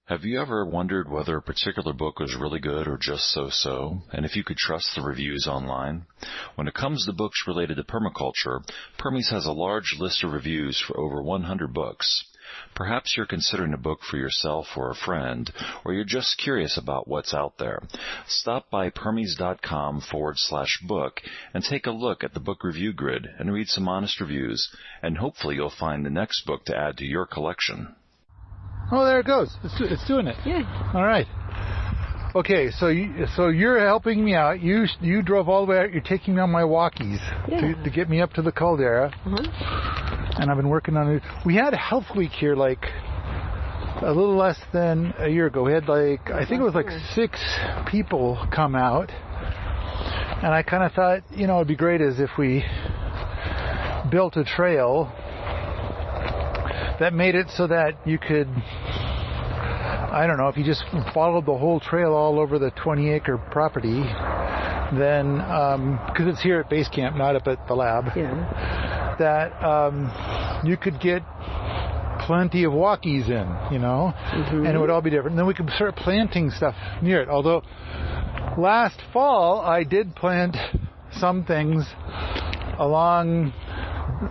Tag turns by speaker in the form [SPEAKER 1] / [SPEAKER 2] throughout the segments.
[SPEAKER 1] Have you ever wondered whether a particular book was really good or just so-so, and if you could trust the reviews online? When it comes to books related to permaculture, Permies has a large list of reviews for over 100 books. Perhaps you're considering a book for yourself or a friend, or you're just curious about what's out there. Stop by permies.com/book and take a look at the book review grid and read some honest reviews, and hopefully you'll find the next book to add to your collection.
[SPEAKER 2] Oh, there it goes. It's doing it.
[SPEAKER 3] Yeah.
[SPEAKER 2] All right. Okay, so you're helping me out. You drove all the way out. You're taking down my Walkies to get me up to the caldera. And I've been working on it. We had a health week here like a little less than a year ago. We had I think it was 6 people come out. And I kind of thought, it'd be great as if we built a trail that made it so that you could, I don't know, if you just followed the whole trail all over the 20-acre property, then, because it's here at Basecamp, not up at the lab, that you could get plenty of Walkies in, and it would all be different. And then we could start planting stuff near it. Although last fall I did plant some things along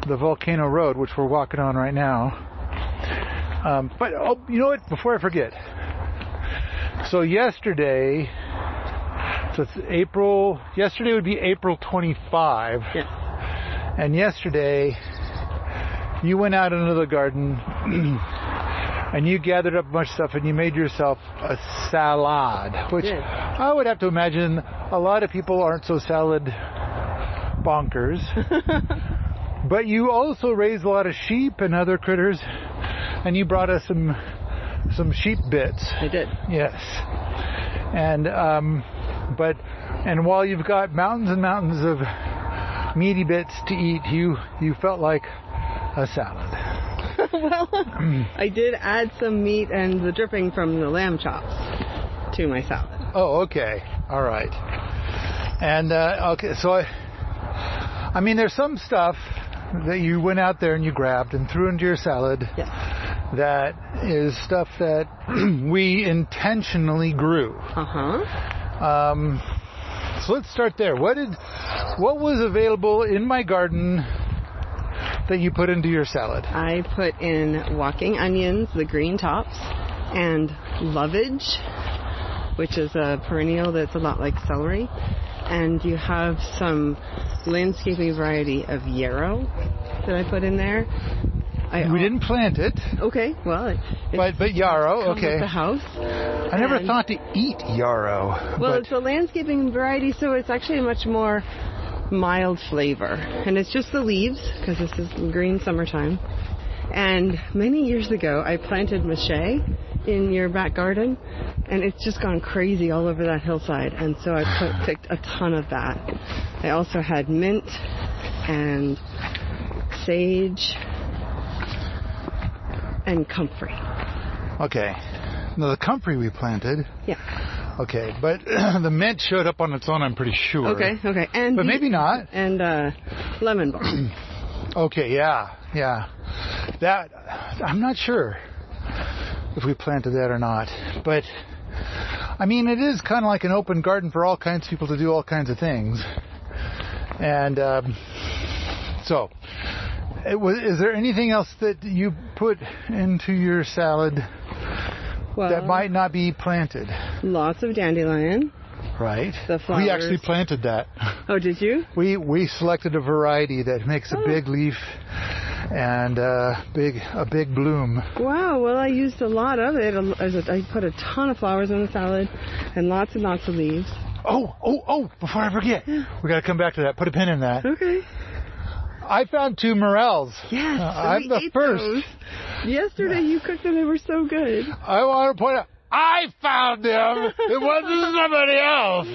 [SPEAKER 2] the Volcano Road, which we're walking on right now. But you know what? Before I forget. So yesterday, it's April. Yesterday would be April 25.
[SPEAKER 3] Yeah.
[SPEAKER 2] And yesterday, you went out into the garden and you gathered up a bunch of stuff and you made yourself a salad, which I would have to imagine a lot of people aren't so salad bonkers. But you also raised a lot of sheep and other critters. And you brought us some sheep bits.
[SPEAKER 3] I did.
[SPEAKER 2] Yes. And while you've got mountains and mountains of meaty bits to eat, you felt like a salad.
[SPEAKER 3] Well, I did add some meat and the dripping from the lamb chops to my salad.
[SPEAKER 2] Oh, okay. All right. And okay, so I mean, there's some stuff that you went out there and you grabbed and threw into your salad.
[SPEAKER 3] Yeah.
[SPEAKER 2] That is stuff that we intentionally grew. So let's start there. What was available in my garden that you put into your salad?
[SPEAKER 3] I put in walking onions, the green tops, and lovage, which is a perennial that's a lot like celery. And you have some landscaping variety of yarrow that I put in there.
[SPEAKER 2] We didn't plant it.
[SPEAKER 3] Okay, well,
[SPEAKER 2] but yarrow, okay.
[SPEAKER 3] With the house.
[SPEAKER 2] I never thought to eat yarrow.
[SPEAKER 3] Well, it's a landscaping variety, so it's actually a much more mild flavor. And it's just the leaves, because this is green summertime. And many years ago, I planted mache in your back garden, and it's just gone crazy all over that hillside. And so I picked a ton of that. I also had mint and sage and comfrey.
[SPEAKER 2] Okay. Now the comfrey we planted.
[SPEAKER 3] Yeah.
[SPEAKER 2] Okay, but the mint showed up on its own, I'm pretty sure.
[SPEAKER 3] Okay.
[SPEAKER 2] But maybe not.
[SPEAKER 3] And lemon balm.
[SPEAKER 2] Okay, yeah. That, I'm not sure if we planted that or not. But, I mean, it is kind of like an open garden for all kinds of people to do all kinds of things. And so, is there anything else that you put into your salad that might not be planted?
[SPEAKER 3] Lots of dandelion.
[SPEAKER 2] Right.
[SPEAKER 3] The flowers.
[SPEAKER 2] We actually planted that.
[SPEAKER 3] Oh, did you?
[SPEAKER 2] We selected a variety that makes a big leaf and a big bloom.
[SPEAKER 3] Wow. Well, I used a lot of it. I put a ton of flowers in the salad and lots and lots of leaves.
[SPEAKER 2] Oh! Before I forget, we got to come back to that. Put a pin in that.
[SPEAKER 3] Okay.
[SPEAKER 2] I found 2 morels.
[SPEAKER 3] Yes,
[SPEAKER 2] I'm the first.
[SPEAKER 3] Those. Yesterday you cooked them. They were so good.
[SPEAKER 2] I want to point out, I found them. It wasn't somebody else.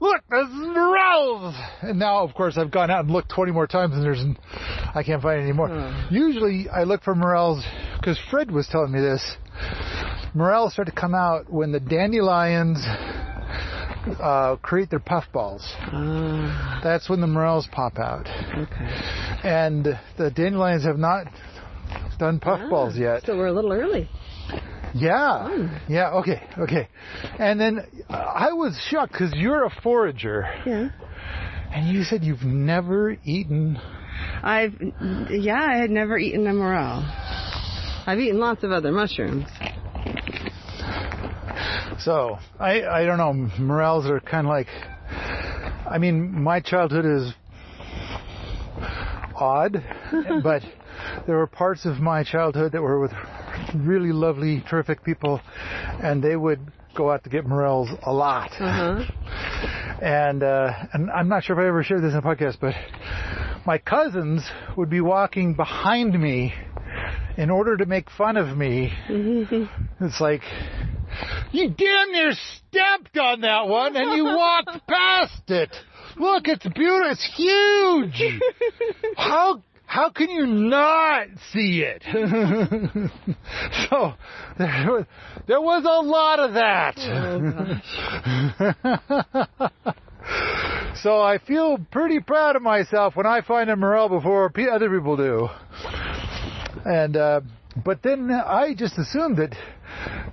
[SPEAKER 2] Look, this is morels. And now, of course, I've gone out and looked 20 more times, and I can't find any more. Usually, I look for morels because Fred was telling me this. Morels start to come out when the dandelions create their puffballs. That's when the morels pop out.
[SPEAKER 3] Okay.
[SPEAKER 2] And the dandelions have not done puffballs yet.
[SPEAKER 3] So we're a little early.
[SPEAKER 2] Yeah. Okay. And then I was shocked because you're a forager.
[SPEAKER 3] Yeah.
[SPEAKER 2] And you said you've never eaten.
[SPEAKER 3] I had never eaten a morel. I've eaten lots of other mushrooms.
[SPEAKER 2] So I don't know. Morels are kind of like. I mean, my childhood is odd, but there were parts of my childhood that were with really lovely, terrific people, and they would go out to get morels a lot.
[SPEAKER 3] Uh-huh.
[SPEAKER 2] And I'm not sure if I ever shared this in a podcast, but my cousins would be walking behind me in order to make fun of me. Mm-hmm. It's like, you damn near stepped on that one and you walked past it. Look, it's beautiful. It's huge. How can you not see it? So there was a lot of that. Oh, gosh. So I feel pretty proud of myself when I find a morel before other people do. And but then I just assumed that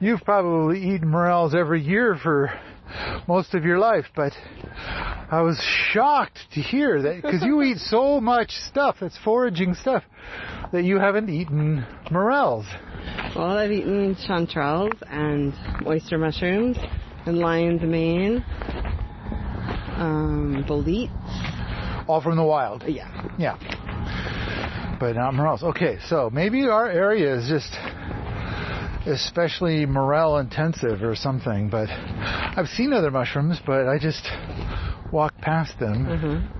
[SPEAKER 2] you've probably eaten morels every year for most of your life, but I was shocked to hear that because you eat so much stuff, it's foraging stuff, that you haven't eaten morels.
[SPEAKER 3] Well, I've eaten chanterelles and oyster mushrooms and lion's mane, boletes.
[SPEAKER 2] All from the wild?
[SPEAKER 3] Yeah.
[SPEAKER 2] But not morels. Okay, so maybe our area is just especially morel intensive or something, but I've seen other mushrooms, but I just walk past them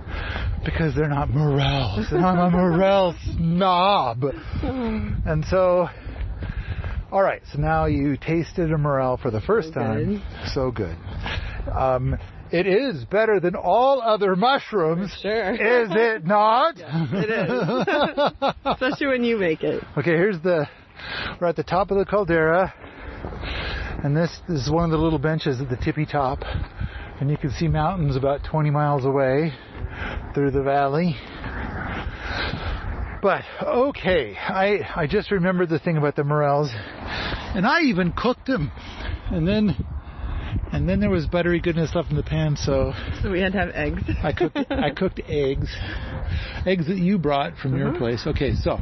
[SPEAKER 2] because they're not morels, and I'm a morel snob. And so, all right, so now you tasted a morel for the first time. So good. It is better than all other mushrooms.
[SPEAKER 3] Sure.
[SPEAKER 2] Is it not?
[SPEAKER 3] Yes, it is. Especially when you make it.
[SPEAKER 2] Okay, we're at the top of the caldera, and this is one of the little benches at the tippy top, and you can see mountains about 20 miles away through the valley. But okay, I just remembered the thing about the morels, and I even cooked them, and then there was buttery goodness left in the pan, so
[SPEAKER 3] we had to have eggs.
[SPEAKER 2] I cooked eggs that you brought from your place. Okay, so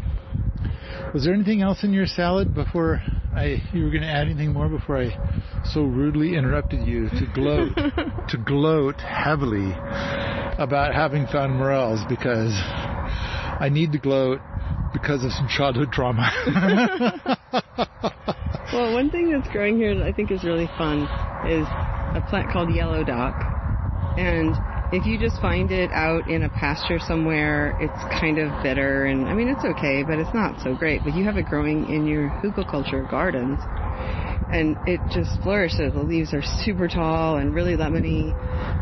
[SPEAKER 2] was there anything else in your salad before you were going to add anything more before I so rudely interrupted you to gloat heavily about having found morels, because I need to gloat because of some childhood trauma.
[SPEAKER 3] Well, one thing that's growing here that I think is really fun is a plant called yellow dock. And if you just find it out in a pasture somewhere, it's kind of bitter. And I mean, it's okay, but it's not so great. But you have it growing in your hugelkultur gardens, and it just flourishes. The leaves are super tall and really lemony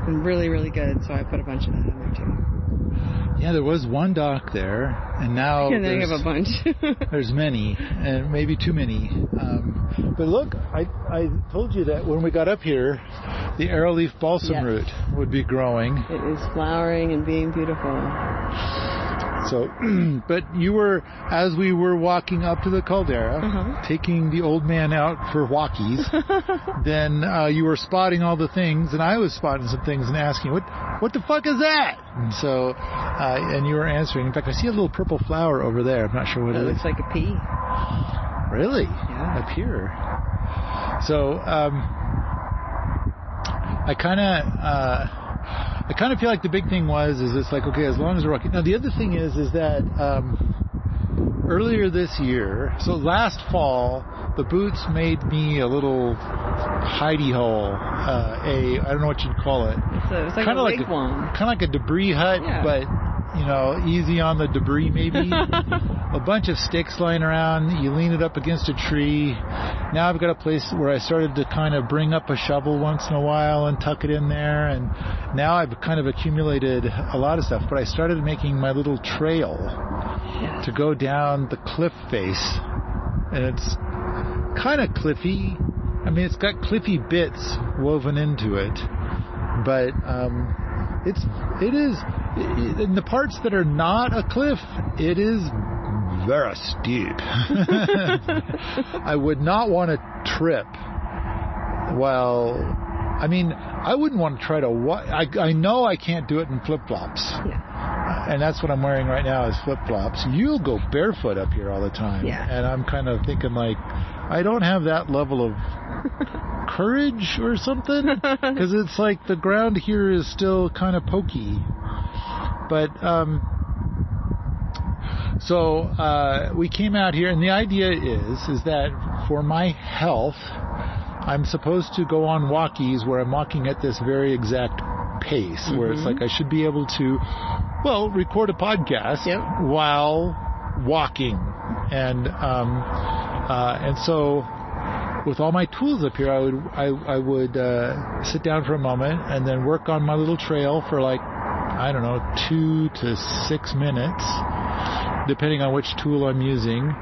[SPEAKER 3] and really, really good. So I put a bunch of that in there too.
[SPEAKER 2] Yeah, there was one dock there, and now
[SPEAKER 3] and then you have a bunch.
[SPEAKER 2] There's many, and maybe too many. But look, I told you that when we got up here, the arrowleaf balsam root would be growing.
[SPEAKER 3] It is flowering and being beautiful.
[SPEAKER 2] So, but you were, as we were walking up to the caldera, taking the old man out for walkies, then you were spotting all the things, and I was spotting some things and asking, what the fuck is that? And so, and you were answering. In fact, I see a little purple flower over there. I'm not sure what it is.
[SPEAKER 3] It looks like a pea.
[SPEAKER 2] Really?
[SPEAKER 3] Yeah.
[SPEAKER 2] Up here. So, I kind of feel like the big thing is it's like, okay, as long as we're walking. Now, the other thing is that earlier this year, so last fall, the boots made me a little hidey hole. I don't know what you'd call it.
[SPEAKER 3] It's like a wigwam.
[SPEAKER 2] Kind of like a debris hut, but easy on the debris maybe. A bunch of sticks lying around. You lean it up against a tree. Now I've got a place where I started to kind of bring up a shovel once in a while and tuck it in there. And now I've kind of accumulated a lot of stuff. But I started making my little trail to go down the cliff face. And it's kind of cliffy. I mean, it's got cliffy bits woven into it. But it is in the parts that are not a cliff, it is very steep. I would not want to trip. Well, I mean, I wouldn't want to try to I know I can't do it in flip-flops.
[SPEAKER 3] Yeah.
[SPEAKER 2] And that's what I'm wearing right now is flip-flops. You'll go barefoot up here all the time.
[SPEAKER 3] Yeah.
[SPEAKER 2] And I'm kind of thinking like, I don't have that level of courage or something. Because it's like the ground here is still kind of pokey. But, so we came out here, and the idea is that for my health, I'm supposed to go on walkies where I'm walking at this very exact pace, where it's like I should be able to, well, record a podcast while walking, and so with all my tools up here, I would sit down for a moment and then work on my little trail for like, I don't know, 2 to 6 minutes, depending on which tool I'm using,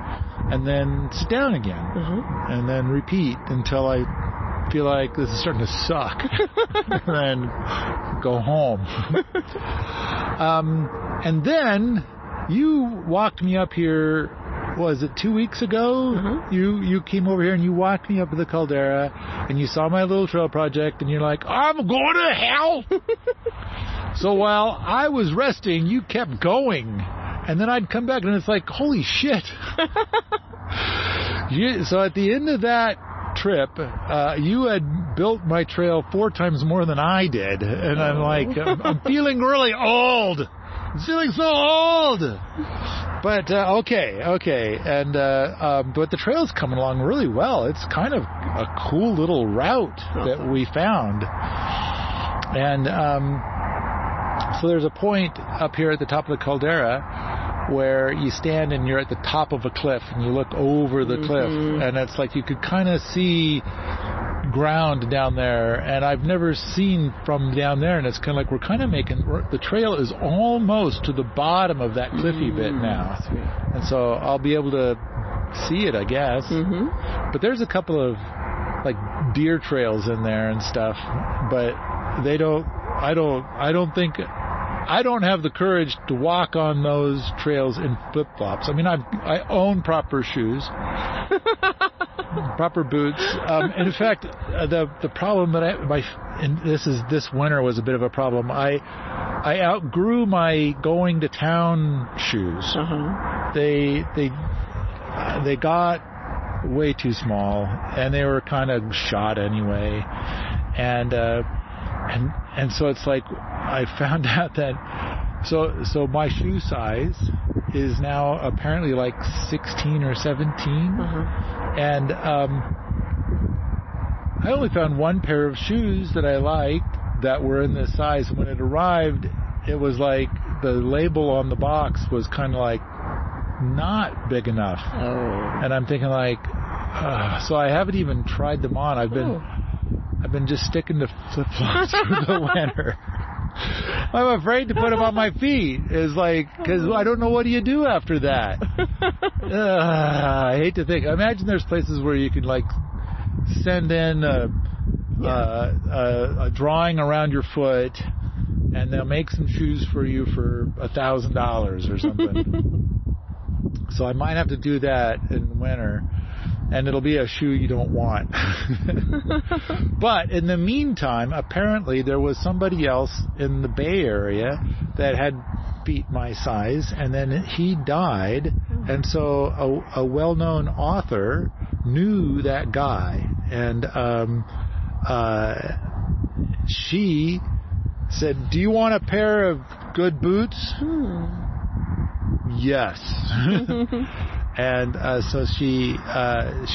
[SPEAKER 2] and then sit down again, and then repeat until I feel like this is starting to suck, and then go home. And then you walked me up here, was it 2 weeks ago? You came over here and you walked me up to the caldera, and you saw my little trail project, and you're like, I'm going to hell! So while I was resting, you kept going. And then I'd come back and it's like, holy shit. So at the end of that trip, you had built my trail 4 times more than I did. And I'm like, I'm feeling really old. I'm feeling so old. But, okay. And, but the trail's coming along really well. It's kind of a cool little route that we found. And, so there's a point up here at the top of the caldera where you stand and you're at the top of a cliff and you look over the cliff, and it's like you could kind of see ground down there, and I've never seen from down there, and it's kind of like we're kind of the trail is almost to the bottom of that cliffy bit now, and so I'll be able to see it, I guess. But there's a couple of like deer trails in there and stuff, but I don't have the courage to walk on those trails in flip-flops. I mean, I own proper shoes, proper boots. And in fact, the problem that this winter was a bit of a problem. I outgrew my going to town shoes. They got way too small, and they were kind of shot anyway, and so it's like I found out that so my shoe size is now apparently like 16 or 17, and I only found one pair of shoes that I liked that were in this size. When it arrived, it was like the label on the box was kind of like not big enough, and I'm thinking like, so I haven't even tried them on. I've been just sticking to flip-flops for the winter. I'm afraid to put them on my feet. It's like, because I don't know what do you do after that. I hate to think. Imagine there's places where you can like send in a drawing around your foot, and they'll make some shoes for you for $1,000 or something. So I might have to do that in the winter. And it'll be a shoe you don't want. But in the meantime, apparently there was somebody else in the Bay Area that had feet my size, and then he died. And so a well-known author knew that guy, and she said, "Do you want a pair of good boots?" Yes. And so she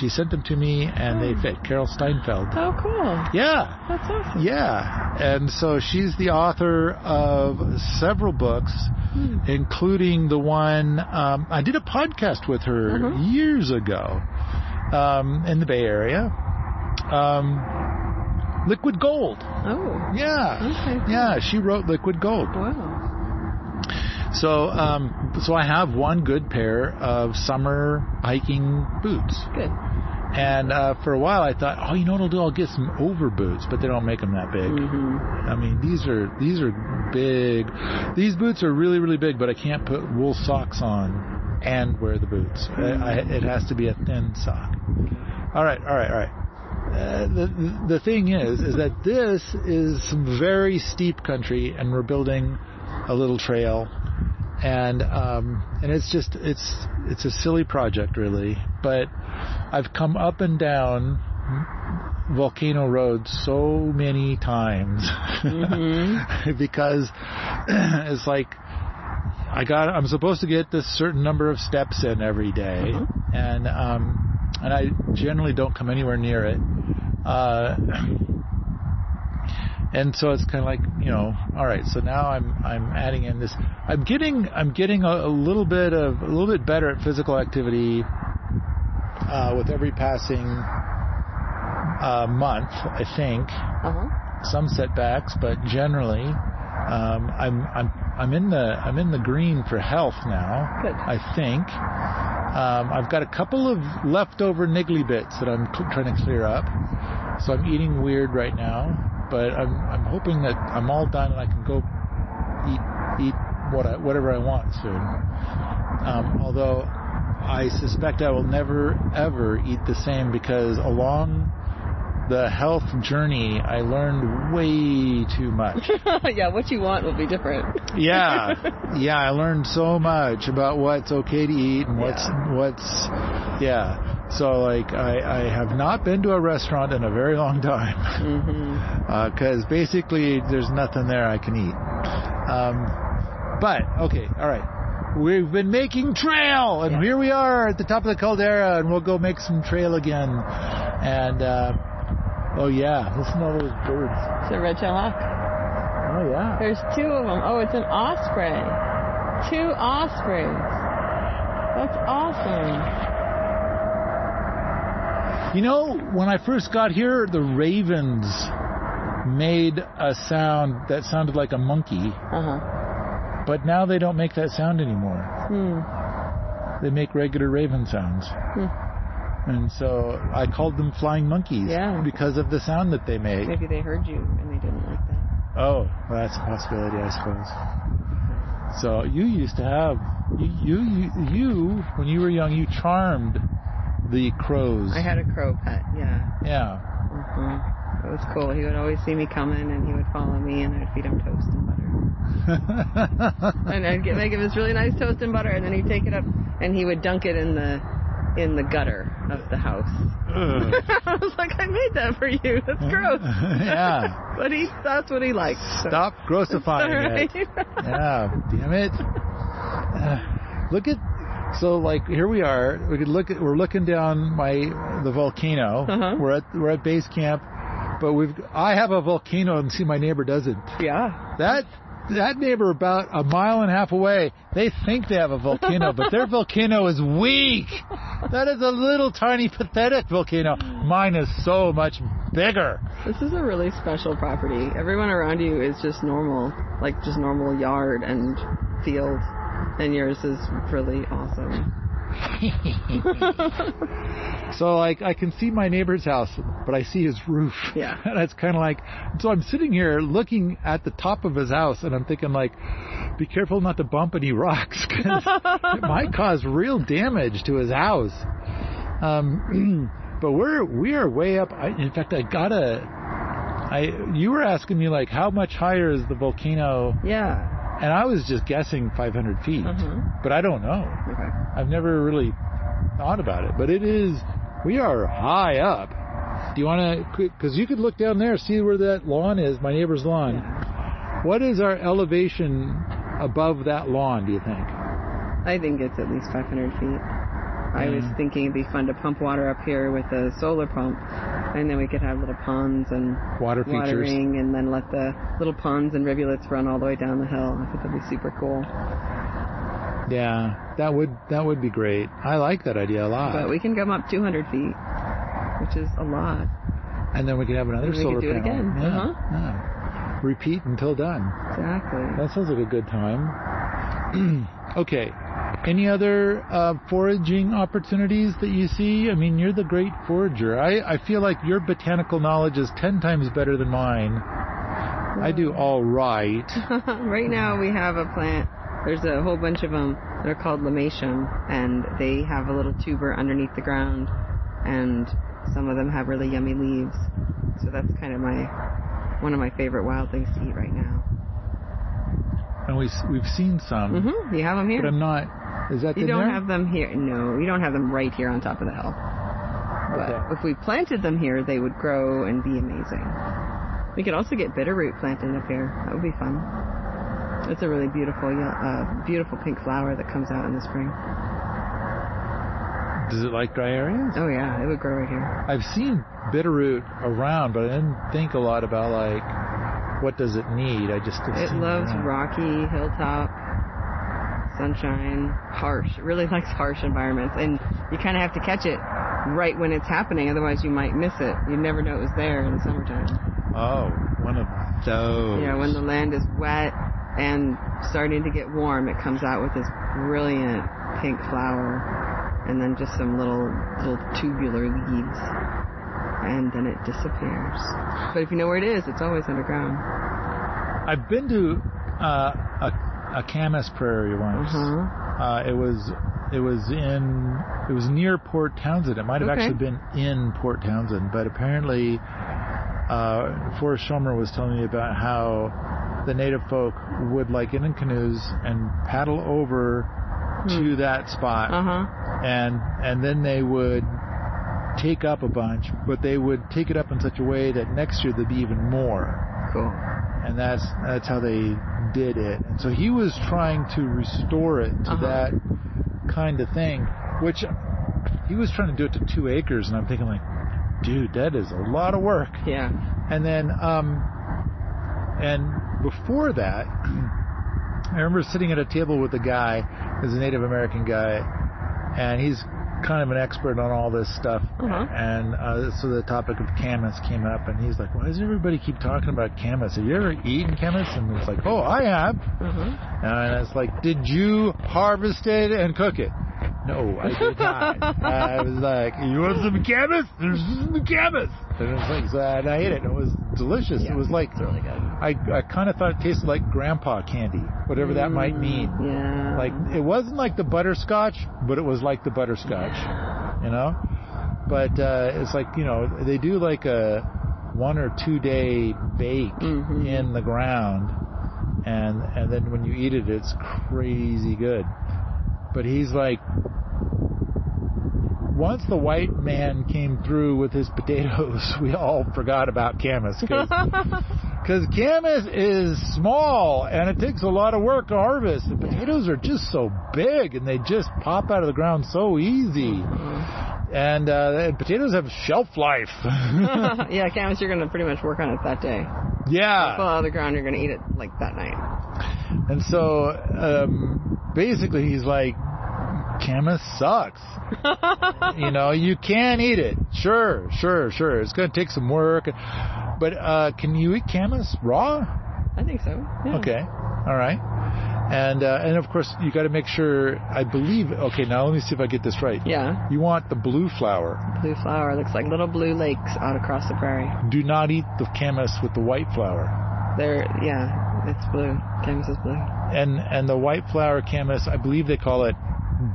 [SPEAKER 2] sent them to me, and they fit. Carol Steinfeld.
[SPEAKER 3] Oh, cool.
[SPEAKER 2] Yeah.
[SPEAKER 3] That's awesome.
[SPEAKER 2] Yeah. And so she's the author of several books, including the one, I did a podcast with her years ago in the Bay Area. Liquid Gold.
[SPEAKER 3] Oh.
[SPEAKER 2] Yeah.
[SPEAKER 3] Okay.
[SPEAKER 2] Yeah, she wrote Liquid Gold.
[SPEAKER 3] Wow.
[SPEAKER 2] So I have one good pair of summer hiking boots.
[SPEAKER 3] Good.
[SPEAKER 2] And for a while I thought, you know what I'll do? I'll get some over boots, but they don't make them that big. I mean, these are big. These boots are really, really big, but I can't put wool socks on and wear the boots. It has to be a thin sock. All right. The thing is that this is some very steep country, and we're building a little trail, and it's just it's a silly project really, but I've come up and down volcano road so many times because it's like I'm supposed to get this certain number of steps in every day, and I generally don't come anywhere near it, and so it's kind of like, all right, so now I'm adding in this. I'm getting a little bit better at physical activity with every passing month, I think. Some setbacks, but generally, I'm in the green for health now. Good. I think. I've got a couple of leftover niggly bits that I'm trying to clear up, so I'm eating weird right now. But I'm hoping that I'm all done and I can go eat whatever I want soon. Although I suspect I will never ever eat the same, because along the health journey I learned way too much.
[SPEAKER 3] Yeah, what you want will be different.
[SPEAKER 2] Yeah, I learned so much about what's okay to eat and what's So like I have not been to a restaurant in a very long time, because basically there's nothing there I can eat. But okay, all right. We've been making trail, and here we are at the top of the caldera, and we'll go make some trail again. And oh yeah, listen to all those birds.
[SPEAKER 3] It's a red-tailed hawk.
[SPEAKER 2] Oh yeah.
[SPEAKER 3] There's 2 of them. Oh, it's an osprey. 2 ospreys. That's awesome.
[SPEAKER 2] When I first got here, the ravens made a sound that sounded like a monkey. But now they don't make that sound anymore. They make regular raven sounds. And so I called them flying monkeys because of the sound that they make.
[SPEAKER 3] Maybe they heard you and they didn't like that.
[SPEAKER 2] Oh, well, that's a possibility, I suppose. So you used to have, you when you were young, you charmed the crows.
[SPEAKER 3] I had a crow pet,
[SPEAKER 2] Yeah.
[SPEAKER 3] It was cool. He would always see me coming, and he would follow me, and I'd feed him toast and butter. And I'd make him this really nice toast and butter, and then he'd take it up, and he would dunk it in the gutter of the house. I was like, I made that for you. That's gross.
[SPEAKER 2] Yeah. But
[SPEAKER 3] that's what he likes. So.
[SPEAKER 2] Stop grossifying it. Yeah, damn it. So like here we are. We're looking down the volcano. We're at Basecamp, but I have a volcano and see my neighbor doesn't.
[SPEAKER 3] Yeah.
[SPEAKER 2] That neighbor about a mile and a half away, they think they have a volcano, but their volcano is weak. That is a little tiny pathetic volcano. Mine is so much bigger.
[SPEAKER 3] This is a really special property. Everyone around you is just normal, like just normal yard and field, and yours is really awesome.
[SPEAKER 2] So like I can see my neighbor's house, but I see his roof.
[SPEAKER 3] Yeah.
[SPEAKER 2] And it's kind of like, so I'm sitting here looking at the top of his house, and I'm thinking like, be careful not to bump any rocks, because it might cause real damage to his house. But we are way up. In fact, you were asking me like, how much higher is the volcano? Yeah. And I was just guessing 500 feet, but I don't know.
[SPEAKER 3] Okay.
[SPEAKER 2] I've never really thought about it, but we are high up. Do you want to, because you could look down there, see where that lawn is, my neighbor's lawn.
[SPEAKER 3] Yeah.
[SPEAKER 2] What is our elevation above that lawn, do you think?
[SPEAKER 3] I think it's at least 500 feet. I was thinking it'd be fun to pump water up here with a solar pump, and then we could have little ponds and watering, and then let the little ponds and rivulets run all the way down the hill. I think that'd be super cool.
[SPEAKER 2] Yeah, that would be great. I like that idea a lot.
[SPEAKER 3] But we can come up 200 feet, which is a lot.
[SPEAKER 2] And then we can have another solar panel.
[SPEAKER 3] We can do it again.
[SPEAKER 2] Yeah. Repeat until done.
[SPEAKER 3] Exactly.
[SPEAKER 2] That sounds like a good time. Okay. Any other foraging opportunities that you see? I mean, you're the great forager. I feel like your botanical knowledge is 10 times better than mine. I do all right.
[SPEAKER 3] Right now we have a plant. There's a whole bunch of them They're called limatium, and they have a little tuber underneath the ground, and some of them have really yummy leaves. So that's kind of one of my favorite wild things to eat right now.
[SPEAKER 2] And we've seen some.
[SPEAKER 3] Mm-hmm. You have them here.
[SPEAKER 2] But I'm not. Is that
[SPEAKER 3] You don't have them here. No, you don't have them right here on top of the hill. But if we planted them here, they would grow and be amazing. We could also get bitterroot planted up here. That would be fun. It's a really beautiful, beautiful pink flower that comes out in the spring.
[SPEAKER 2] Does it like dry areas?
[SPEAKER 3] Oh yeah, it would grow right here.
[SPEAKER 2] I've seen bitterroot around, but I didn't think a lot about what does it need. I just
[SPEAKER 3] it loves rocky, hilltop, sunshine, harsh. It really likes harsh environments, and you kind of have to catch it right when it's happening, otherwise you might miss it. You never know it was there in the summertime.
[SPEAKER 2] Oh, one of those.
[SPEAKER 3] Yeah, when the land is wet and starting to get warm, it comes out with this brilliant pink flower, and then just some little tubular leaves, and then it disappears. But if you know where it is, it's always underground.
[SPEAKER 2] I've been to a Camas prairie once. It was near Port Townsend. It might have actually been in Port Townsend, but apparently Forrest Schomer was telling me about how the native folk would get in canoes and paddle over to that spot, and then they would take up a bunch, but they would take it up in such a way that next year there'd be even more.
[SPEAKER 3] Cool.
[SPEAKER 2] And that's how they did it. And so he was trying to restore it to that kind of thing, which he was trying to do it to 2 acres, and I'm thinking dude, that is a lot of work.
[SPEAKER 3] Yeah.
[SPEAKER 2] And then and before that, I remember sitting at a table with a guy who's a Native American guy, and he's kind of an expert on all this stuff. And so the topic of camas came up, and he's like, why does everybody keep talking about camas? Have you ever eaten camas? And it's like, oh, I have. And it's like, did you harvest it and cook it? No, I did not. I was like, you want some camas? There's some camas. And it's like, so I ate it, and it was delicious.
[SPEAKER 3] Yeah,
[SPEAKER 2] it was like,
[SPEAKER 3] really good.
[SPEAKER 2] I kind of thought it tasted like grandpa candy, whatever that might mean.
[SPEAKER 3] Yeah.
[SPEAKER 2] It wasn't like the butterscotch, but it was like the butterscotch, you know? But it's like, they do like a 1 or 2 day bake in the ground, and then when you eat it, it's crazy good. But he's like, once the white man came through with his potatoes, we all forgot about camas. Because camas is small, and it takes a lot of work to harvest. The potatoes are just so big, and they just pop out of the ground so easy. And potatoes have shelf life.
[SPEAKER 3] Yeah, camas, you're going to pretty much work on it that day.
[SPEAKER 2] Yeah.
[SPEAKER 3] Pull out of the ground, you're going to eat it that night.
[SPEAKER 2] And so basically he's like, camas sucks. You can eat it. Sure. It's going to take some work. But can you eat camas raw?
[SPEAKER 3] I think so. Yeah.
[SPEAKER 2] Okay. All right. And of course, you got to make sure, I believe, okay, now let me see if I get this right.
[SPEAKER 3] Yeah.
[SPEAKER 2] You want the blue flower.
[SPEAKER 3] Blue flower looks like little blue lakes out across the prairie.
[SPEAKER 2] Do not eat the camas with the white flower.
[SPEAKER 3] It's blue. Camas is blue.
[SPEAKER 2] And the white flower camas, I believe they call it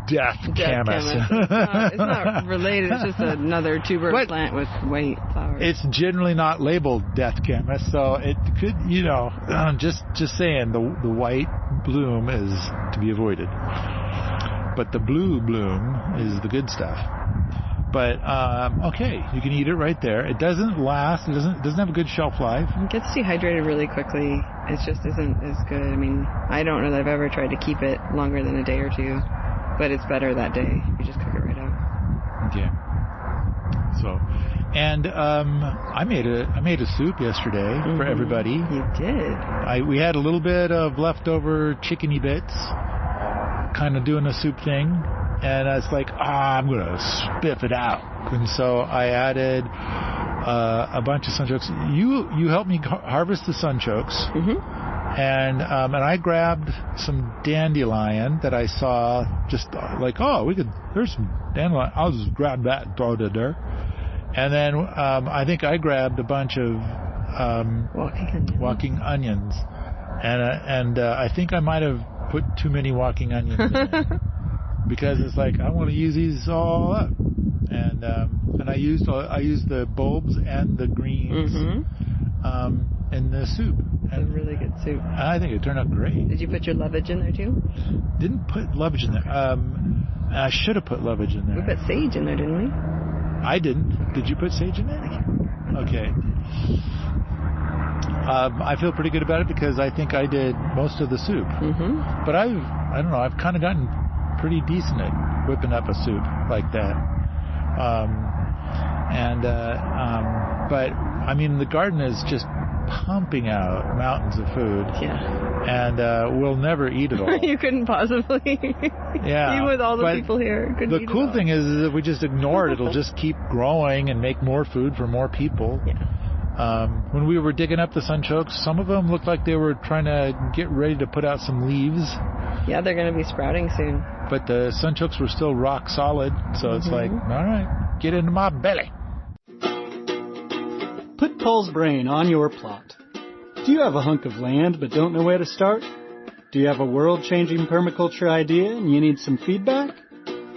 [SPEAKER 2] death camas.
[SPEAKER 3] It's not related. It's just another tuber plant with white flowers.
[SPEAKER 2] It's generally not labeled death camas, so it could, just saying, the white bloom is to be avoided. But the blue bloom is the good stuff. But okay, you can eat it right there. It doesn't last. It doesn't have a good shelf life.
[SPEAKER 3] It gets dehydrated really quickly. It just isn't as good. I mean, I don't know that I've ever tried to keep it longer than a day or two, but it's better that day. You just cook it right out.
[SPEAKER 2] Okay. So, and I made a soup yesterday for everybody.
[SPEAKER 3] You did.
[SPEAKER 2] We had a little bit of leftover chickeny bits, kind of doing a soup thing. And I was like, I'm going to spiff it out. And so I added a bunch of sunchokes. You helped me harvest the sunchokes. And I grabbed some dandelion that I saw, just like, there's some dandelion. I'll just grab that and throw it in there. And then I think I grabbed a bunch of walking onions. And I think I might have put too many walking onions in it. Because it's like, I want to use these all up. And I used the bulbs and the greens in the soup.
[SPEAKER 3] It's a really good soup.
[SPEAKER 2] I think it turned out great.
[SPEAKER 3] Did you put your lovage in there too?
[SPEAKER 2] Didn't put lovage in there. I should have put lovage in there.
[SPEAKER 3] We put sage in there, didn't we?
[SPEAKER 2] I didn't. Did you put sage in there? Okay. I feel pretty good about it because I think I did most of the soup. But I don't know, I've kind of gotten pretty decent at whipping up a soup like that. But I mean, the garden is just pumping out mountains of food. Yeah. And we'll never eat it all.
[SPEAKER 3] You couldn't possibly.
[SPEAKER 2] Yeah.
[SPEAKER 3] Even with all the people here.
[SPEAKER 2] The cool thing is that if we just ignore it, it'll just keep growing and make more food for more people.
[SPEAKER 3] Yeah.
[SPEAKER 2] When we were digging up the sunchokes, some of them looked like they were trying to get ready to put out some leaves.
[SPEAKER 3] Yeah, they're going to be sprouting soon.
[SPEAKER 2] But the sunchokes were still rock solid, so it's like, all right, get into my belly.
[SPEAKER 4] Put Paul's brain on your plot. Do you have a hunk of land but don't know where to start? Do you have a world-changing permaculture idea and you need some feedback?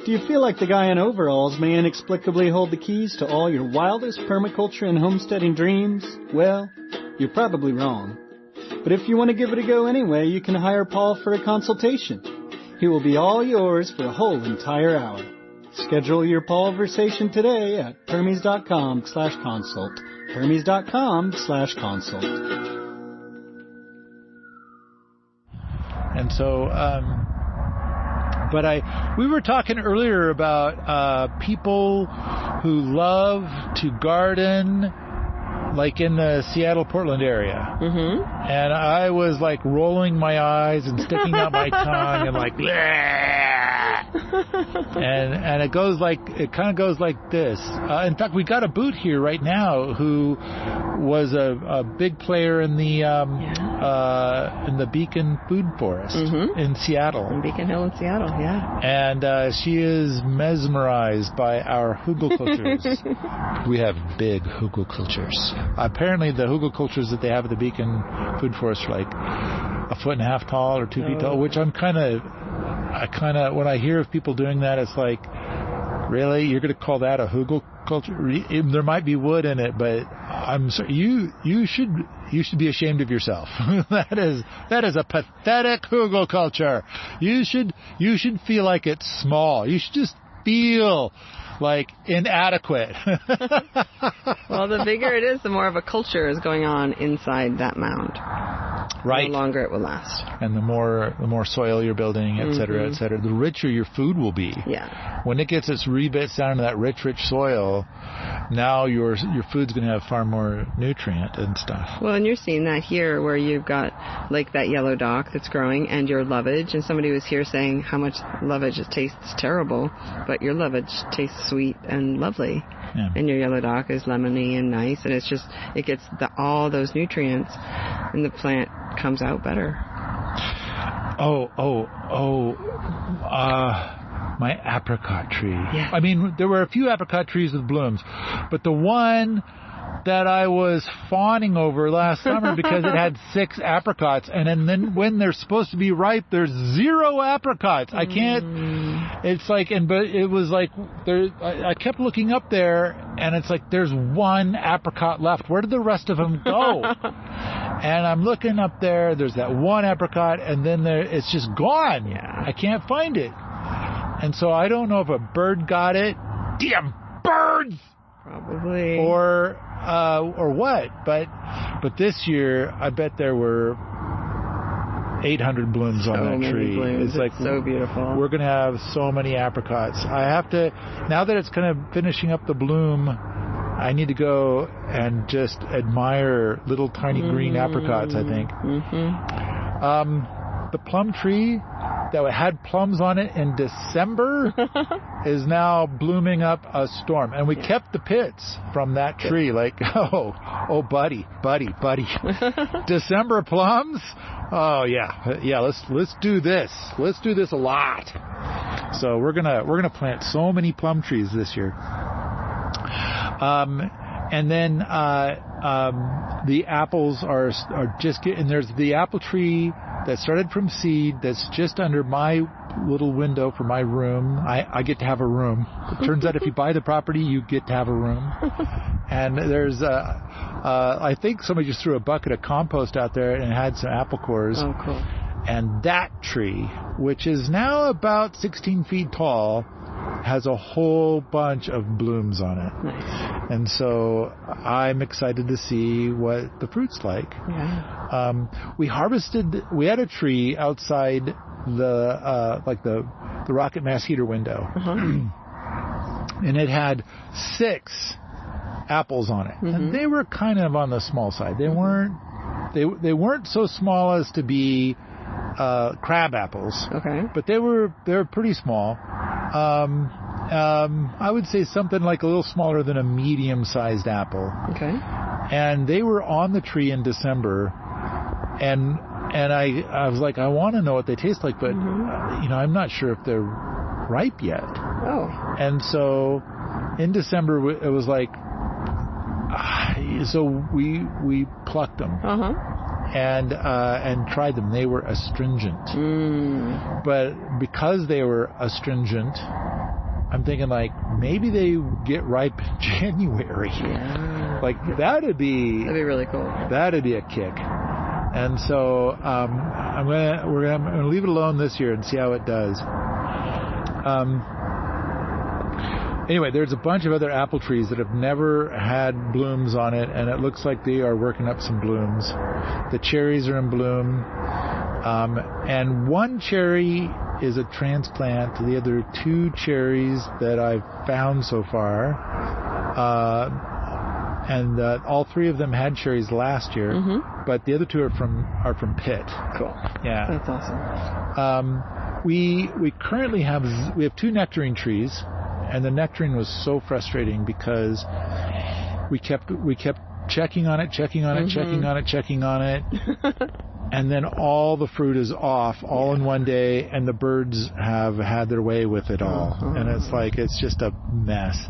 [SPEAKER 4] Do you feel like the guy in overalls may inexplicably hold the keys to all your wildest permaculture and homesteading dreams? Well, you're probably wrong. But if you want to give it a go anyway, you can hire Paul for a consultation. He will be all yours for a whole entire hour. Schedule your Paulversation today at permies.com/consult. permies.com/consult.
[SPEAKER 2] And so, we were talking earlier about people who love to garden, like in the Seattle-Portland area. And I was like rolling my eyes and sticking out my tongue and like, and it kind of goes like this. In fact, we got a boot here right now who was a big player in the Beacon Food Forest in Seattle.
[SPEAKER 3] In Beacon Hill in Seattle, yeah.
[SPEAKER 2] And she is mesmerized by our hugelkulturs. We have big hugelkulturs. Apparently, the hugelkulturs that they have at the Beacon Food Forest are like 1.5 feet tall or 2 feet tall, which I kind of, when I hear of people doing that, it's like, really? You're going to call that a hugelkultur? There might be wood in it, but I'm sorry, you should be ashamed of yourself. That is a pathetic hugelkultur. You should feel like it's small. You should just feel like inadequate.
[SPEAKER 3] Well, the bigger it is, the more of a culture is going on inside that mound.
[SPEAKER 2] Right.
[SPEAKER 3] The longer it will last.
[SPEAKER 2] And the more soil you're building, et cetera, the richer your food will be.
[SPEAKER 3] Yeah.
[SPEAKER 2] When it gets its rebits down into that rich soil, now your food's going to have far more nutrient and stuff.
[SPEAKER 3] Well, and you're seeing that here where you've got like that yellow dock that's growing and your lovage, and somebody was here saying how much lovage it tastes terrible, but your lovage tastes sweet and lovely. Yeah. And your yellow dock is lemony and nice, and it gets all those nutrients, and the plant comes out better.
[SPEAKER 2] My apricot tree.
[SPEAKER 3] Yeah.
[SPEAKER 2] I mean, there were a few apricot trees with blooms, but the one that I was fawning over last summer because it had 6 apricots, and then when they're supposed to be ripe, there's 0 apricots. I can't. It's like, but it was like I kept looking up there, and it's like there's 1 apricot left. Where did the rest of them go? And I'm looking up there. There's that 1 apricot, and then it's just gone.
[SPEAKER 3] Yeah.
[SPEAKER 2] I can't find it. And so I don't know if a bird got it. Damn birds!
[SPEAKER 3] Probably.
[SPEAKER 2] Or what? But this year, I bet there were 800 blooms on that tree.
[SPEAKER 3] Blooms. It's like so beautiful.
[SPEAKER 2] We're going to have so many apricots. I have to, now that it's kind of finishing up the bloom, I need to go and just admire little tiny green apricots, I think. The plum tree that had plums on it in December is now blooming up a storm. And we kept the pits from that tree. Like, buddy. December plums? Oh yeah. Let's do this. Let's do this a lot. So we're gonna plant so many plum trees this year. And then the apples are just getting. There's the apple tree that started from seed that's just under my little window for my room. I get to have a room. It turns out if you buy the property, you get to have a room. And there's I think somebody just threw a bucket of compost out there and had some apple cores.
[SPEAKER 3] Oh, cool. And
[SPEAKER 2] that tree, which is now about 16 feet tall, has a whole bunch of blooms on it.
[SPEAKER 3] Nice.
[SPEAKER 2] And so I'm excited to see what the fruit's like.
[SPEAKER 3] Yeah.
[SPEAKER 2] We had a tree outside the rocket mass heater window. And it had 6 apples on it. And they were kind of on the small side. They weren't so small as to be crab apples.
[SPEAKER 3] Okay.
[SPEAKER 2] But they were pretty small. I would say something like a little smaller than a medium-sized apple.
[SPEAKER 3] Okay.
[SPEAKER 2] And they were on the tree in December, and I was like, I want to know what they taste like, but I'm not sure if they're ripe yet.
[SPEAKER 3] Oh.
[SPEAKER 2] And so in December it was like, so we plucked them. And tried them. They were astringent. But because they were astringent, I'm thinking like maybe they get ripe in January.
[SPEAKER 3] Yeah.
[SPEAKER 2] Like that'd be
[SPEAKER 3] really cool.
[SPEAKER 2] That'd be a kick. And so we're gonna leave it alone this year and see how it does. Anyway, there's a bunch of other apple trees that have never had blooms on it, and it looks like they are working up some blooms. The cherries are in bloom, and one cherry is a transplant. The other 2 cherries that I've found so far, and all 3 of them had cherries last year, but the other 2 are from Pitt.
[SPEAKER 3] Cool.
[SPEAKER 2] Yeah,
[SPEAKER 3] that's awesome.
[SPEAKER 2] We currently have 2 nectarine trees. And the nectarine was so frustrating because we kept checking on it, checking on it, and then all the fruit is off all in one day, and the birds have had their way with it all. And it's like, it's just a mess.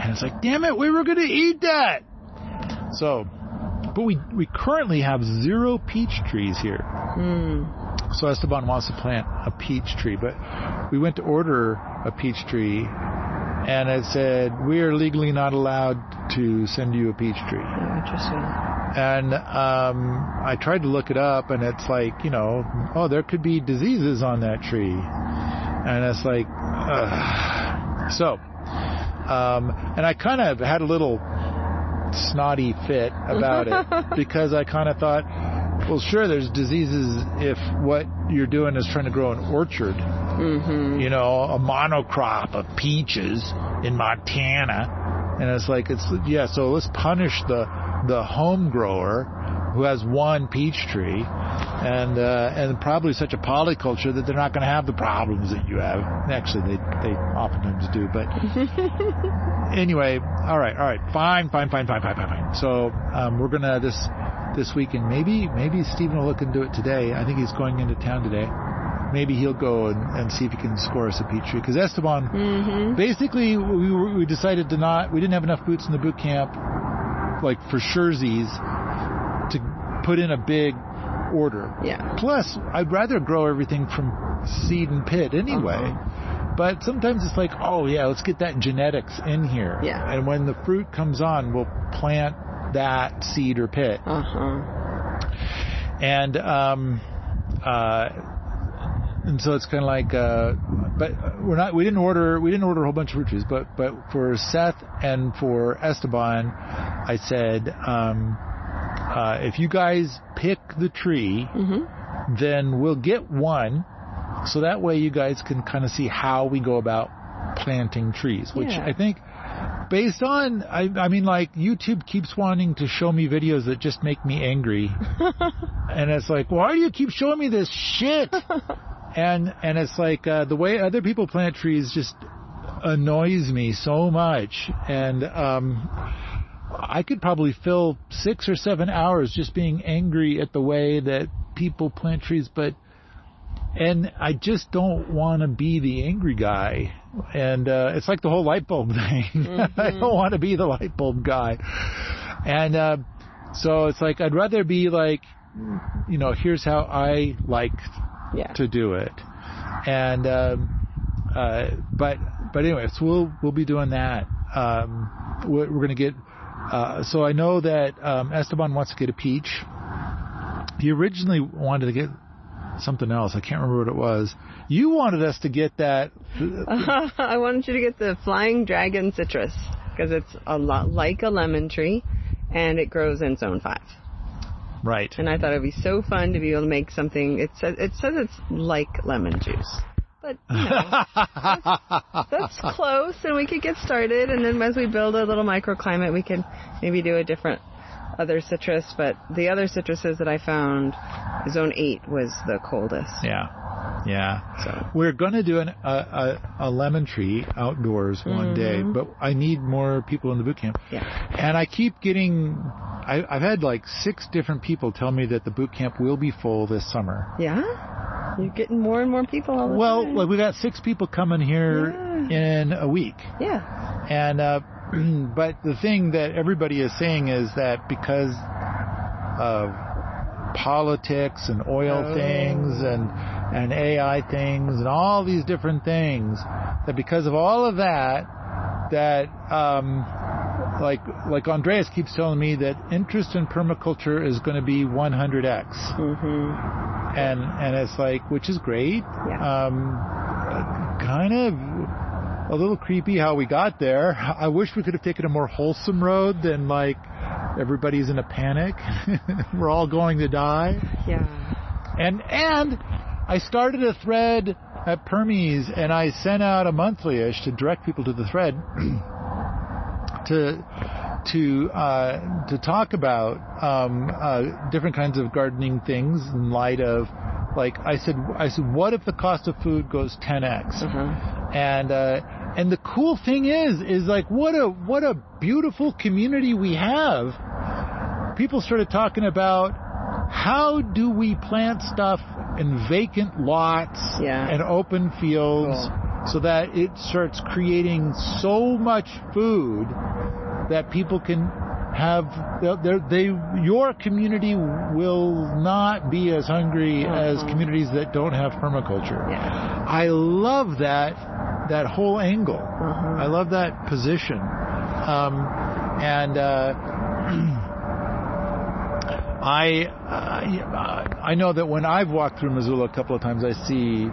[SPEAKER 2] And it's like, damn it, we were going to eat that. So, but we currently have 0 peach trees here. So Esteban wants to plant a peach tree, but we went to order a peach tree, and it said, we are legally not allowed to send you a peach tree.
[SPEAKER 3] Oh, interesting.
[SPEAKER 2] And I tried to look it up, and it's like, there could be diseases on that tree. And it's like, and I kind of had a little snotty fit about it because I kind of thought, well, sure, there's diseases if what you're doing is trying to grow an orchard. A monocrop of peaches in Montana. And it's like, so let's punish the home grower who has 1 peach tree and probably such a polyculture that they're not going to have the problems that you have. Actually, they oftentimes do, but anyway, all right, fine. So we're going to this weekend, maybe Stephen will look into it today. I think he's going into town today. Maybe he'll go and see if he can score us a peach tree. Because Esteban, basically, we decided we didn't have enough boots in the boot camp, like for surezies, to put in a big order.
[SPEAKER 3] Yeah.
[SPEAKER 2] Plus, I'd rather grow everything from seed and pit anyway. But sometimes it's like, let's get that genetics in here.
[SPEAKER 3] Yeah.
[SPEAKER 2] And when the fruit comes on, we'll plant that seed or pit. And so it's kind of like, but we didn't order a whole bunch of fruit trees, but for Seth and for Esteban, I said, if you guys pick the tree, then we'll get 1, so that way you guys can kind of see how we go about planting trees, which I think, based on, I mean, like, YouTube keeps wanting to show me videos that just make me angry. And it's like, why do you keep showing me this shit? And it's like, the way other people plant trees just annoys me so much. And I could probably fill 6 or 7 hours just being angry at the way that people plant trees, and I just don't want to be the angry guy. And it's like the whole light bulb thing. Mm-hmm. I don't want to be the light bulb guy. And so it's like I'd rather be like, here's how I like to do it. And but anyway, so we'll be doing that. We're going to get. So I know that Esteban wants to get a peach. He originally wanted to get something else. I can't remember what it was. You wanted us to get that.
[SPEAKER 3] I wanted you to get the flying dragon citrus because it's a lot like a lemon tree, and it grows in zone 5.
[SPEAKER 2] Right.
[SPEAKER 3] And I thought it would be so fun to be able to make something. It says it's like lemon juice. But, that's close, and we could get started. And then as we build a little microclimate, we can maybe do a different other citrus. But the other citruses that I found, zone 8 was the coldest.
[SPEAKER 2] Yeah. So we're going to do a lemon tree outdoors one day, but I need more people in the boot camp.
[SPEAKER 3] Yeah.
[SPEAKER 2] And I keep getting... I've had like 6 different people tell me that the boot camp will be full this summer.
[SPEAKER 3] Yeah? You're getting more and more people all the time.
[SPEAKER 2] Well, like we got 6 people coming here in a week.
[SPEAKER 3] Yeah.
[SPEAKER 2] And but the thing that everybody is saying is that because of politics and oil things and AI things and all these different things, that because of all of that like Andreas keeps telling me that interest in permaculture is going to be 100x. Mm-hmm. And it's like, which is great. Yeah. Kind of a little creepy how we got there. I wish we could have taken a more wholesome road than like everybody's in a panic. We're all going to die.
[SPEAKER 3] Yeah. And
[SPEAKER 2] I started a thread at Permies, and I sent out a monthly-ish to direct people to the thread to talk about different kinds of gardening things in light of, like I said, what if the cost of food goes 10x? And the cool thing is like what a beautiful community we have. People started talking about how do we plant stuff in vacant lots and open fields so that it starts creating so much food that people can have. Your community will not be as hungry as communities that don't have permaculture.
[SPEAKER 3] Yeah.
[SPEAKER 2] I love that whole angle. I love that position. I know that when I've walked through Missoula a couple of times, I see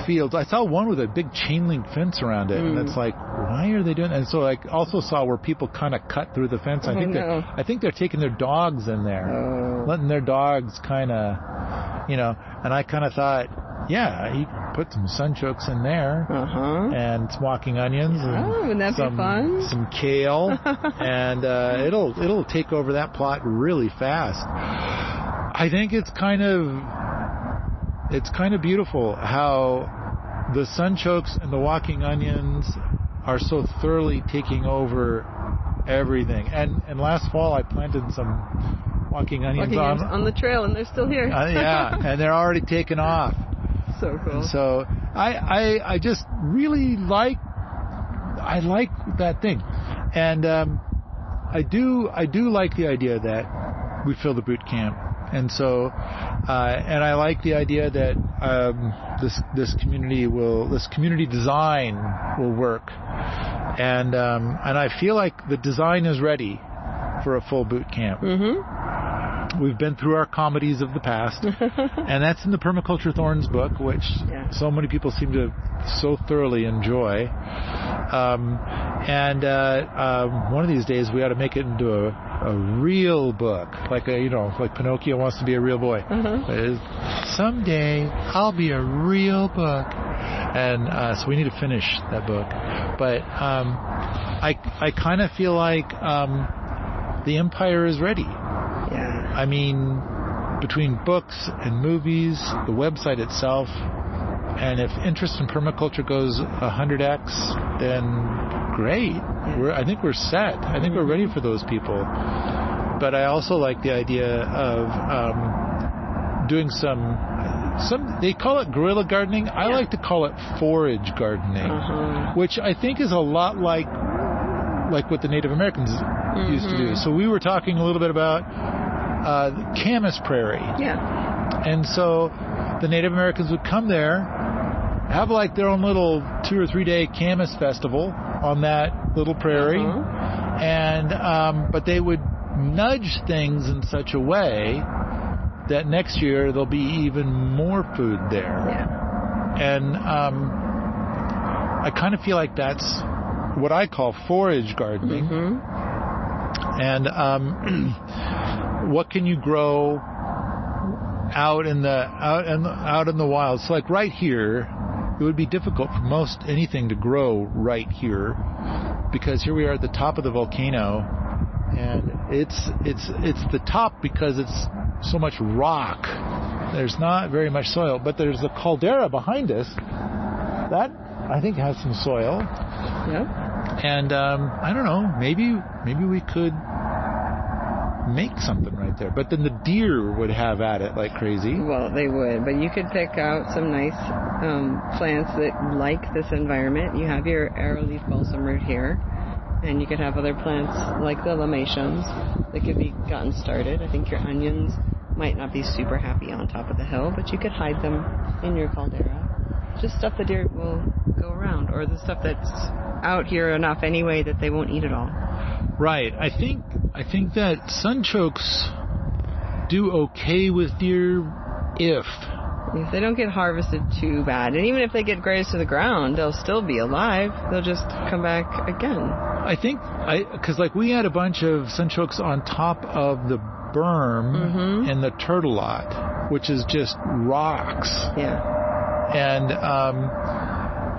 [SPEAKER 2] fields. I saw one with a big chain link fence around it, and it's like, why are they doing that? And so I also saw where people kind of cut through the fence. I think they're taking their dogs in there, letting their dogs kind of, and I kind of thought, he put some sunchokes in there and some walking onions and
[SPEAKER 3] wouldn't that be fun?
[SPEAKER 2] Some kale, and it'll take over that plot really fast. I think it's kind of beautiful how the sunchokes and the walking onions are so thoroughly taking over everything. And last fall I planted some walking onions
[SPEAKER 3] on the trail, and they're still here.
[SPEAKER 2] And they're already taken off.
[SPEAKER 3] So cool.
[SPEAKER 2] And so I just really like that thing, and I do like the idea that we fill the boot camp, and so and I like the idea that this community design will work, and I feel like the design is ready for a full boot camp. Mm-hmm. We've been through our comedies of the past, and that's in the Permaculture Thorns book, which so many people seem to so thoroughly enjoy. One of these days we ought to make it into a real book, like like Pinocchio wants to be a real boy. Someday I'll be a real book, and so we need to finish that book. But I kind of feel like the empire is ready. I mean, between books and movies, the website itself, and if interest in permaculture goes 100x, then great. I think we're set. I think we're ready for those people. But I also like the idea of doing some. They call it guerrilla gardening. I like to call it forage gardening, which I think is a lot like what the Native Americans used to do. So we were talking a little bit about Camas prairie. Yeah. And so the Native Americans would come there, have like their own little 2 or 3 day Camas festival on that little prairie, and but they would nudge things in such a way that next year there'll be even more food there. Yeah. And I kind of feel like that's what I call forage gardening. And what can you grow out in the wild? So like right here, it would be difficult for most anything to grow right here, because here we are at the top of the volcano, and it's the top because it's so much rock. There's not very much soil, but there's the caldera behind us that I think has some soil. Yeah. And I don't know, maybe we could make something right there, but then the deer would have at it like crazy.
[SPEAKER 3] Well, they would, but you could pick out some nice plants that like this environment. You have your arrowleaf balsam root here, and you could have other plants like the lamations that could be gotten started. I think your onions might not be super happy on top of the hill, but you could hide them in your caldera. Just stuff the deer will go around, or the stuff that's out here enough anyway that they won't eat it all.
[SPEAKER 2] Right. I think that sunchokes do okay with deer if
[SPEAKER 3] they don't get harvested too bad. And even if they get grazed to the ground, they'll still be alive. They'll just come back again.
[SPEAKER 2] I think, because like we had a bunch of sunchokes on top of the berm in the turtle lot, which is just rocks. Yeah.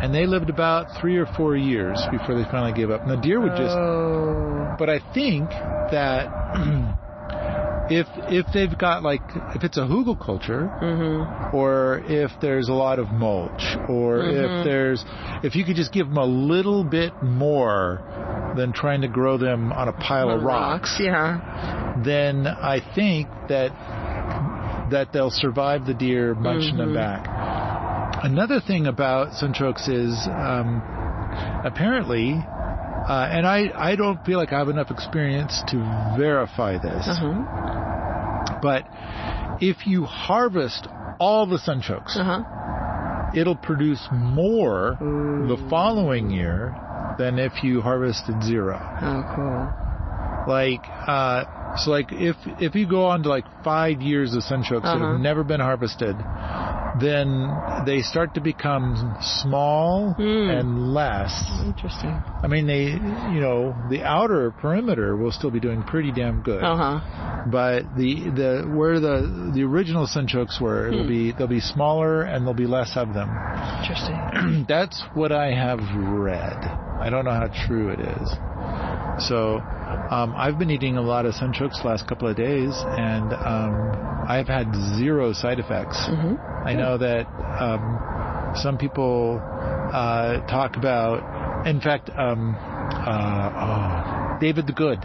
[SPEAKER 2] And they lived about 3 or 4 years before they finally gave up. And the deer would just... But I think that if they've got like, if it's a hugelkultur, or if there's a lot of mulch, or if you could just give them a little bit more than trying to grow them on a pile of rocks, then I think that they'll survive the deer munching them back. Another thing about sunchokes is apparently, and I don't feel like I have enough experience to verify this, but if you harvest all the sunchokes, it'll produce more the following year than if you harvested zero.
[SPEAKER 3] Oh, cool.
[SPEAKER 2] Like, so like if you go on to like 5 years of sunchokes that have never been harvested, then they start to become small and less.
[SPEAKER 3] Interesting.
[SPEAKER 2] I mean, the outer perimeter will still be doing pretty damn good. But where the original sunchokes were, they'll be smaller and there'll be less of them.
[SPEAKER 3] Interesting.
[SPEAKER 2] That's what I have read. I don't know how true it is. So I've been eating a lot of sunchokes the last couple of days, and I've had zero side effects. I know that some people talk about, in fact, David the Good.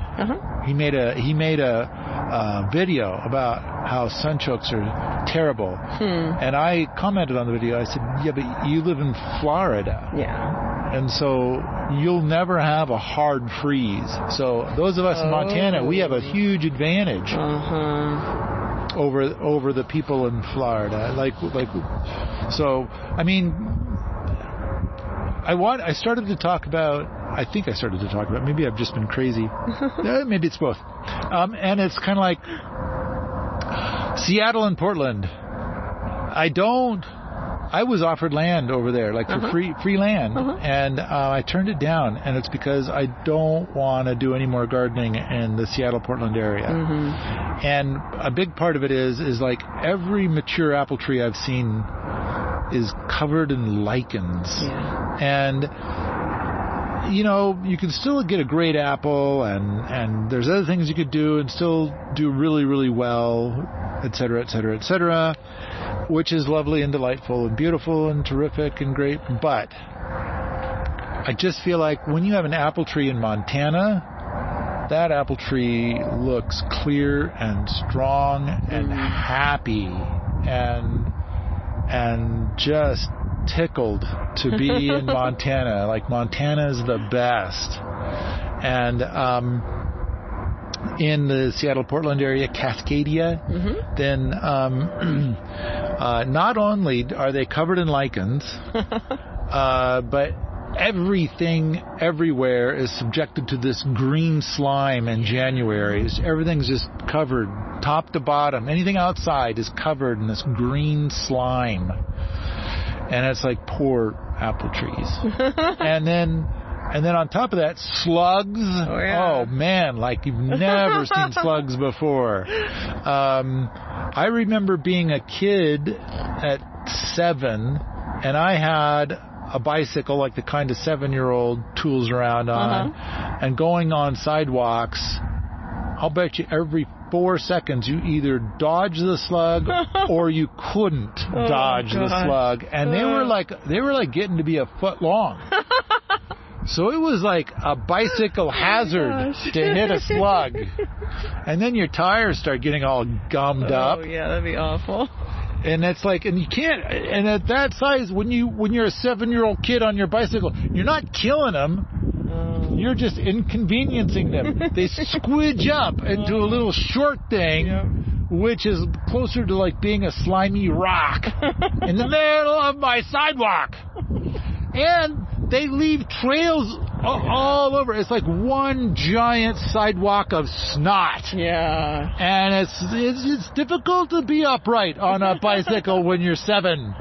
[SPEAKER 2] He made a video about how sunchokes are terrible, and I commented on the video. I said, "Yeah, but you live in Florida." Yeah. And so you'll never have a hard freeze. So those of us in Montana, we have a huge advantage over the people in Florida. So I mean, I started to talk about. I think I started to talk about. Maybe I've just been crazy. Maybe it's both. And it's kind of like Seattle and Portland. I was offered land over there, like for free land, and I turned it down, and it's because I don't want to do any more gardening in the Seattle-Portland area. And a big part of it is like every mature apple tree I've seen is covered in lichens. And you can still get a great apple, and there's other things you could do and still do really, really well, et cetera, et cetera, et cetera, which is lovely and delightful and beautiful and terrific and great. But I just feel like when you have an apple tree in Montana, that apple tree looks clear and strong and happy and just tickled to be in Montana. Like, Montana's the best. And in the Seattle-Portland area, Cascadia, then not only are they covered in lichens, but everything everywhere is subjected to this green slime in January. Everything's just covered top to bottom. Anything outside is covered in this green slime. And it's like poor apple trees. And then on top of that, slugs. Oh man, like you've never seen slugs before. I remember being a kid at 7, and I had a bicycle, like the kind of 7-year-old tools around on, and going on sidewalks. I'll bet you every 4 seconds you either dodge the slug or you couldn't dodge the slug, and they were like getting to be a foot long. So it was like a bicycle hazard to hit a slug. And then your tires start getting all gummed up.
[SPEAKER 3] Oh yeah, that'd be awful.
[SPEAKER 2] And it's like, and you can't, and at that size, when you're a 7-year-old kid on your bicycle, you're not killing them. You're just inconveniencing them. They squidge up into a little short thing, which is closer to like being a slimy rock in the middle of my sidewalk. And they leave trails all over. It's like one giant sidewalk of snot. Yeah. And it's difficult to be upright on a bicycle when you're 7.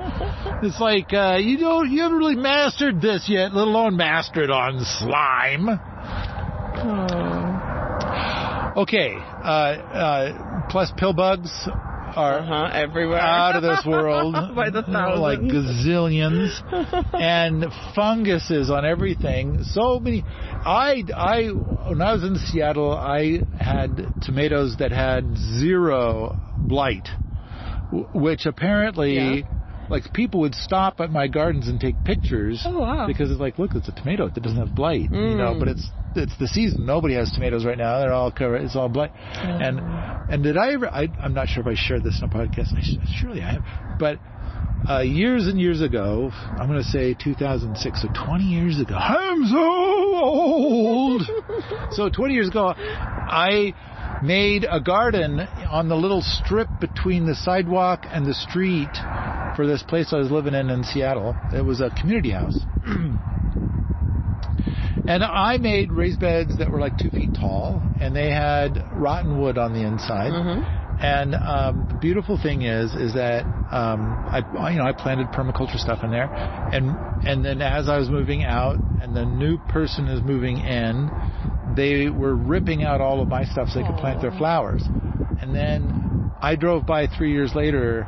[SPEAKER 2] It's like you haven't really mastered this yet, let alone master it on slime. Okay. Plus pill bugs are
[SPEAKER 3] everywhere,
[SPEAKER 2] out of this world
[SPEAKER 3] by the thousands,
[SPEAKER 2] like gazillions, and funguses on everything. So many. I when I was in Seattle, I had tomatoes that had 0 blight, which apparently. Like, people would stop at my gardens and take pictures. Oh, wow. Because it's like, look, it's a tomato that doesn't have blight, you know. But it's the season. Nobody has tomatoes right now. They're all covered. It's all blight. And did I ever? I'm not sure if I shared this in a podcast. Surely I have. But years and years ago, I'm going to say 2006. So 20 years ago. I'm so old. So 20 years ago, I made a garden on the little strip between the sidewalk and the street for this place I was living in Seattle. It was a community house. And I made raised beds that were like 2 feet tall, and they had rotten wood on the inside. And the beautiful thing is that I planted permaculture stuff in there, and then as I was moving out and the new person is moving in, they were ripping out all of my stuff so they could plant their flowers. And then I drove by 3 years later,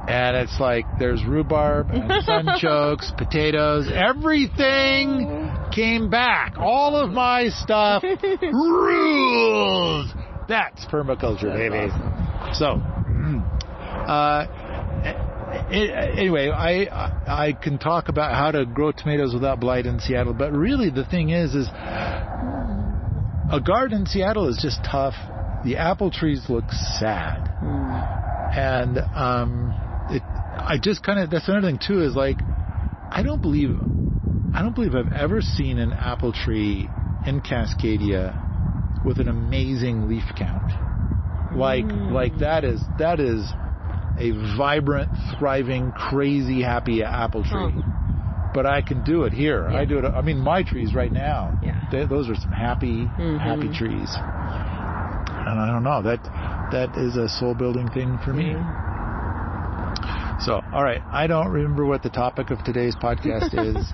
[SPEAKER 2] and it's like there's rhubarb and sunchokes, potatoes, everything came back. All of my stuff rules. That's permaculture, baby. Awesome. So, anyway, I can talk about how to grow tomatoes without blight in Seattle, but really the thing is a garden in Seattle is just tough. The apple trees look sad, and I just kind of, that's another thing too, is like I don't believe I've ever seen an apple tree in Cascadia with an amazing leaf count. Like that is a vibrant, thriving, crazy, happy apple tree. But I can do it here. Yeah. I do it. I mean, my trees right now. Yeah. Those are some happy trees. And I don't know. That is a soul building thing for me. So, all right. I don't remember what the topic of today's podcast is.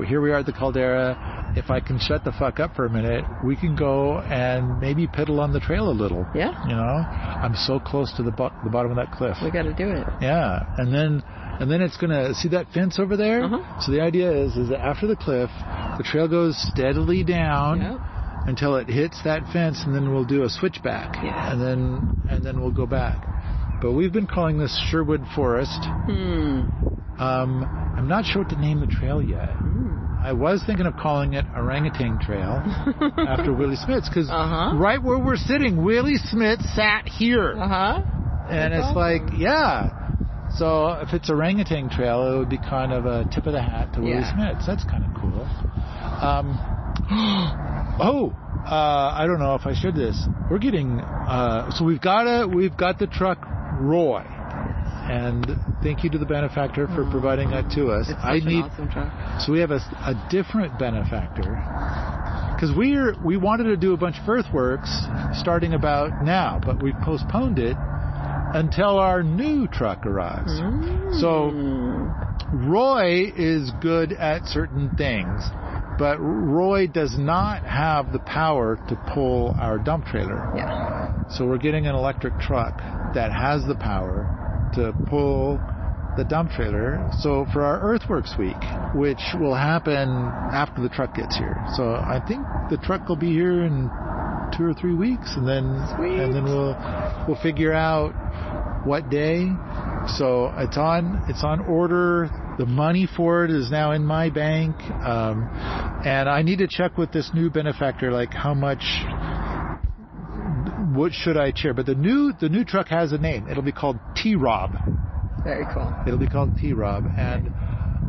[SPEAKER 2] Here we are at the caldera. If I can shut the fuck up for a minute, we can go and maybe piddle on the trail a little. Yeah. You know, I'm so close to the bottom of that cliff.
[SPEAKER 3] We got to do it.
[SPEAKER 2] Yeah. And then it's going to see that fence over there. So the idea is that after the cliff, the trail goes steadily down until it hits that fence, and then we'll do a switchback. Yeah. And then we'll go back. But we've been calling this Sherwood Forest. I'm not sure what to name the trail yet. I was thinking of calling it Orangutan Trail after Willie Smith's, because right where we're sitting, Willie Smith sat here. And it's
[SPEAKER 3] awesome.
[SPEAKER 2] like, yeah. So if it's orangutan trail, it would be kind of a tip of the hat to Willie Smith's. That's kind of cool. I don't know if I should this. We're getting so we've got the truck Roy, and thank you to the benefactor for providing that to us.
[SPEAKER 3] It's such an awesome truck.
[SPEAKER 2] So we have a different benefactor because we wanted to do a bunch of earthworks starting about now, but we postponed it until our new truck arrives. So Roy is good at certain things, but Roy does not have the power to pull our dump trailer.
[SPEAKER 3] Yeah.
[SPEAKER 2] So we're getting an electric truck that has the power to pull the dump trailer. So for our earthworks week, which will happen after the truck gets here. So I think the truck will be here in 2 or 3 weeks, and then we'll figure out what day. So it's on order. The money for it is now in my bank, and I need to check with this new benefactor, like how much. What should I share? But the new truck has a name. It'll be called T-Rob.
[SPEAKER 3] Very cool.
[SPEAKER 2] It'll be called T-Rob, and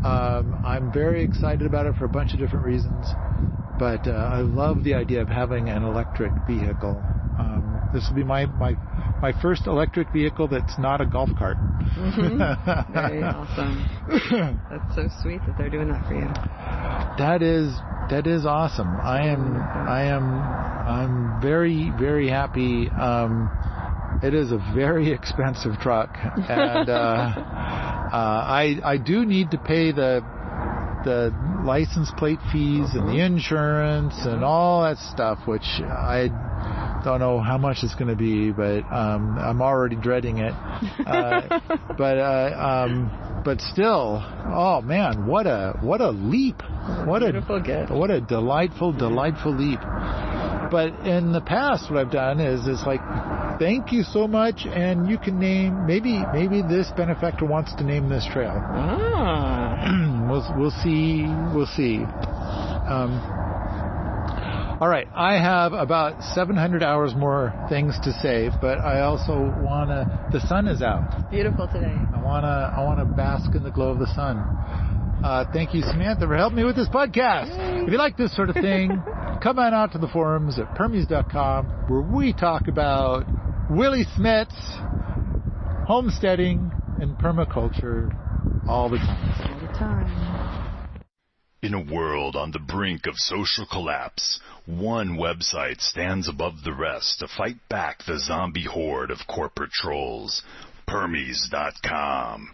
[SPEAKER 2] I'm very excited about it for a bunch of different reasons. But I love the idea of having an electric vehicle. This will be my first electric vehicle that's not a golf cart.
[SPEAKER 3] Very awesome. That's so sweet that they're doing that for you.
[SPEAKER 2] That is awesome. I'm very, very happy. It is a very expensive truck, and I do need to pay the license plate fees and the insurance and all that stuff, which I don't know how much it's going to be, but I'm already dreading it. But still, oh man, what a leap! What a beautiful gift! What a delightful leap! But in the past, what I've done is like, thank you so much, and you can name maybe this benefactor wants to name this trail. We'll see. All right, I have about 700 hours more things to say, but I also wanna. The sun is out.
[SPEAKER 3] Beautiful today.
[SPEAKER 2] I wanna bask in the glow of the sun. Thank you, Samantha, for helping me with this podcast. Yay. If you like this sort of thing, come on out to the forums at permies.com, where we talk about Willie Smith's homesteading and permaculture all the time.
[SPEAKER 3] All the time.
[SPEAKER 1] In a world on the brink of social collapse, one website stands above the rest to fight back the zombie horde of corporate trolls. Permies.com.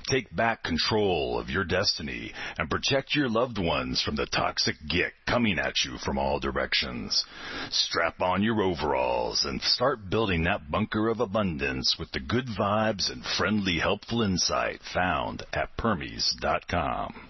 [SPEAKER 1] Take back control of your destiny and protect your loved ones from the toxic gick coming at you from all directions. Strap on your overalls and start building that bunker of abundance with the good vibes and friendly, helpful insight found at Permies.com.